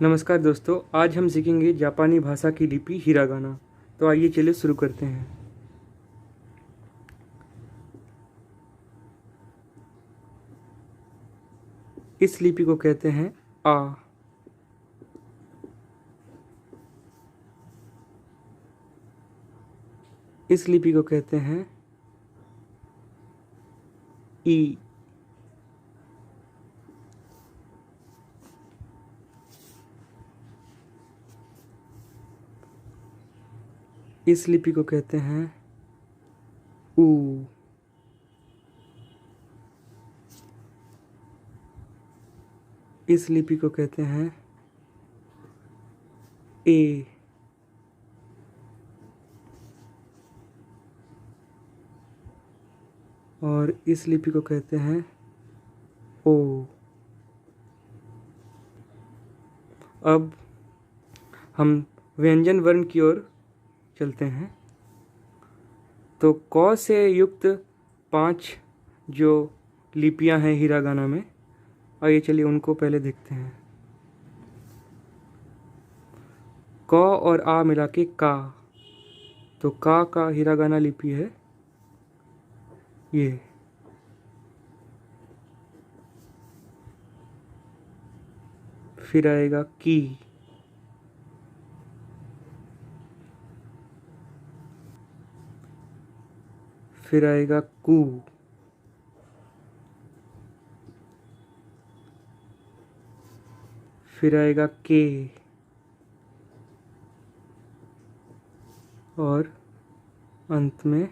नमस्कार दोस्तों, आज हम सीखेंगे जापानी भाषा की लिपि हिरागाना। तो आइए चलिए शुरू करते हैं। इस लिपि को कहते हैं आ। इस लिपि को कहते हैं ई। इस लिपि को कहते हैं ऊ। इस लिपि को कहते हैं ए। और इस लिपि को कहते हैं ओ। अब हम व्यंजन वर्ण की ओर चलते हैं। तो क से युक्त 5 जो लिपियां हैं हिरागाना में, आइए चलिए उनको पहले देखते हैं। क और आ मिला के का। तो का हिरागाना लिपि है ये। फिर आएगा की। फिर आएगा कू। फिर आएगा के। और अंत में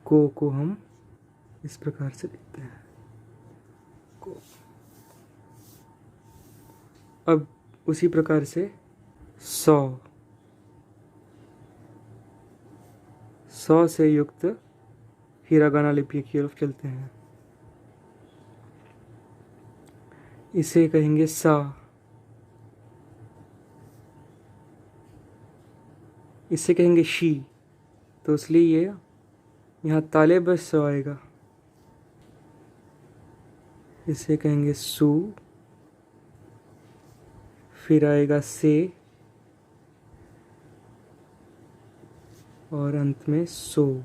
को हम इस प्रकार से लिखते हैं को। अब उसी प्रकार से सौ से युक्त हिरागाना लिपि की ओर चलते हैं। इसे कहेंगे सा। इसे कहेंगे शी। तो इसलिए ये यहाँ ताले बस स आएगा। इसे कहेंगे सु। फिर आएगा से। और अंत में सो।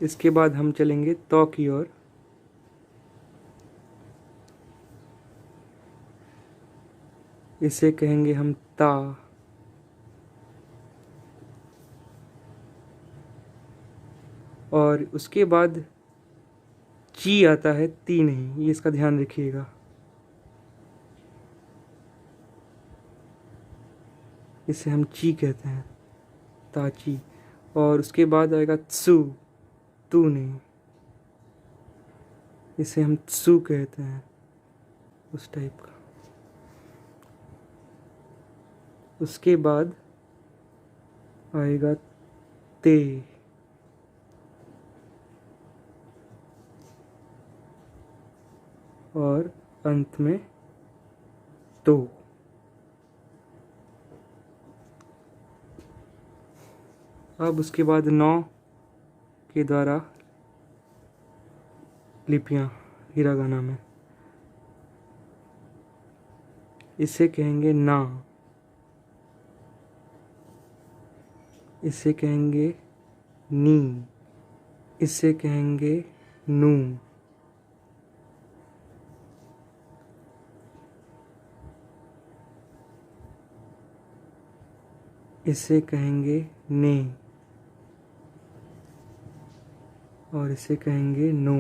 इसके बाद हम चलेंगे तो की ओर। इसे कहेंगे हम ता। और उसके बाद ची आता है, ती नहीं, ये इसका ध्यान रखिएगा। इसे हम ची कहते हैं, ताची। और उसके बाद आएगा त्सु, तू नहीं, इसे हम त्सु कहते हैं, उस टाइप का। उसके बाद आएगा ते। और अंत में तो। अब उसके बाद 9 के द्वारा लिपियां हिरागाना में। इसे कहेंगे ना। इसे कहेंगे नी। इसे कहेंगे नू। इसे कहेंगे ने। और इसे कहेंगे नो।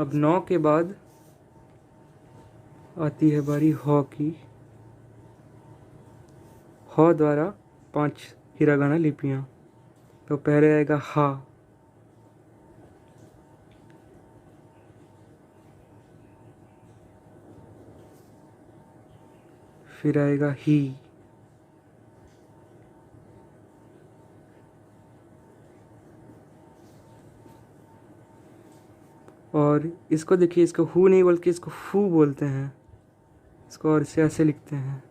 अब 9 के बाद आती है बारी ह की। ह द्वारा 5 हिरागाना लिपियां। तो पहले आएगा हा। फिर आएगा ही। और इसको देखिए, इसको हु नहीं बोल के इसको फू बोलते हैं। इसको और इसे ऐसे लिखते हैं।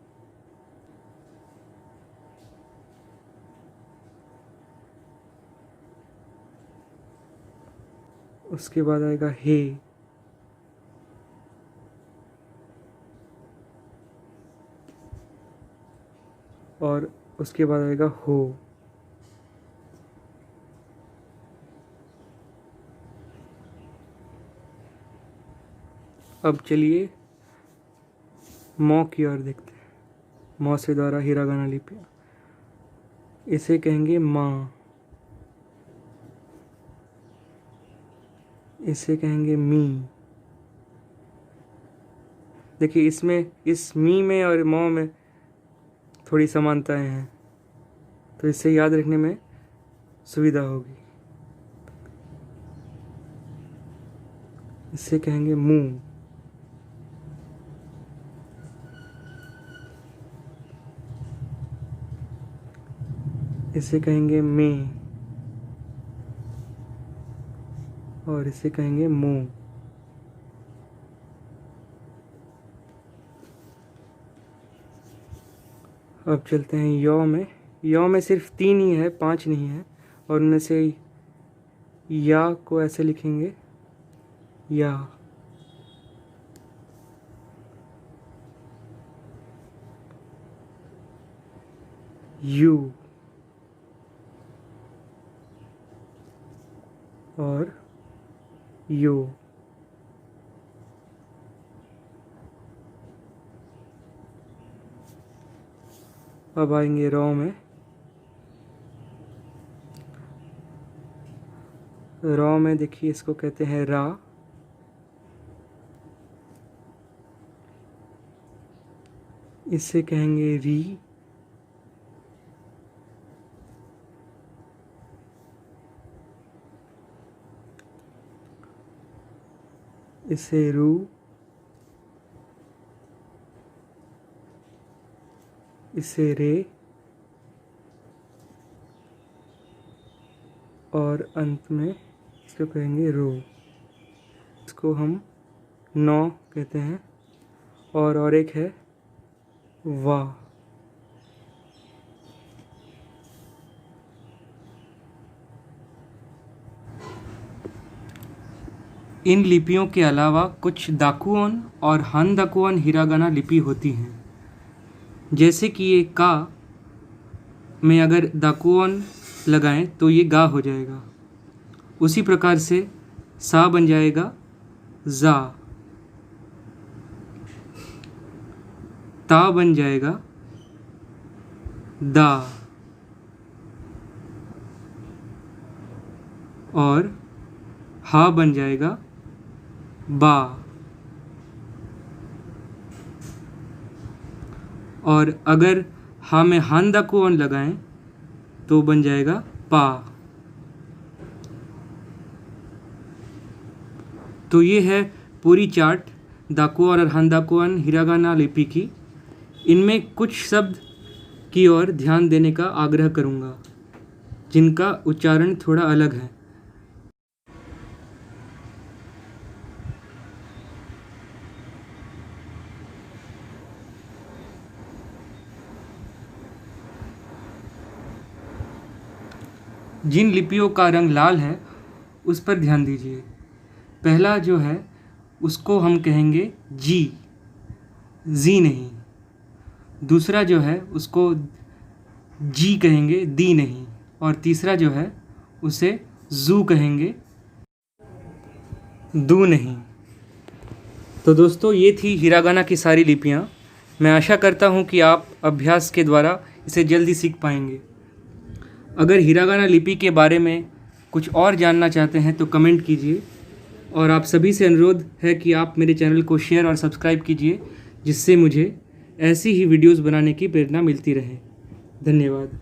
उसके बाद आएगा हे, और उसके बाद आएगा हो। अब चलिए मौ की ओर देखते हैं। मौ से द्वारा हिरागाना लिपियाँ, इसे कहेंगे माँ, इसे कहेंगे मी। देखिए इसमें, इस मी में और मौ में थोड़ी समानताएं हैं, तो इससे याद रखने में सुविधा होगी। इसे कहेंगे मुंह, इसे कहेंगे में, और इसे कहेंगे मुंह। अब चलते हैं यौ में। यौ में सिर्फ 3 ही है, 5 नहीं है, और उनमें से या को ऐसे लिखेंगे या, यू, और यो। अब आएंगे रौ में। रौ में देखिए इसको कहते हैं रा, इसे कहेंगे री, इसे रू, इसे रे, और अंत में इसको कहेंगे रो। इसको हम नौ कहते हैं, और एक है वाह। इन लिपियों के अलावा कुछ दाकुओन और हान दाकुओन हिरागाना लिपि होती हैं। जैसे कि ये का में अगर दाकुओन लगाएं तो ये गा हो जाएगा। उसी प्रकार से सा बन जाएगा जा, ता बन जाएगा दा, और हा बन जाएगा बा, और अगर हा में हान दाकुओन लगाएं तो बन जाएगा पा। तो ये है पूरी चार्ट दाकुओन और हान दाकुओन हिरागाना लिपि की। इनमें कुछ शब्द की ओर ध्यान देने का आग्रह करूँगा जिनका उच्चारण थोड़ा अलग है। जिन लिपियों का रंग लाल है उस पर ध्यान दीजिए। पहला जो है उसको हम कहेंगे जी नहीं। दूसरा जो है उसको जी कहेंगे, दी नहीं। और तीसरा जो है उसे जू कहेंगे, दू नहीं। तो दोस्तों ये थी हिरागाना की सारी लिपियाँ। मैं आशा करता हूँ कि आप अभ्यास के द्वारा इसे जल्दी सीख पाएंगे। अगर हिरागाना लिपि के बारे में कुछ और जानना चाहते हैं तो कमेंट कीजिए, और आप सभी से अनुरोध है कि आप मेरे चैनल को शेयर और सब्सक्राइब कीजिए, जिससे मुझे ऐसी ही वीडियोस बनाने की प्रेरणा मिलती रहे। धन्यवाद।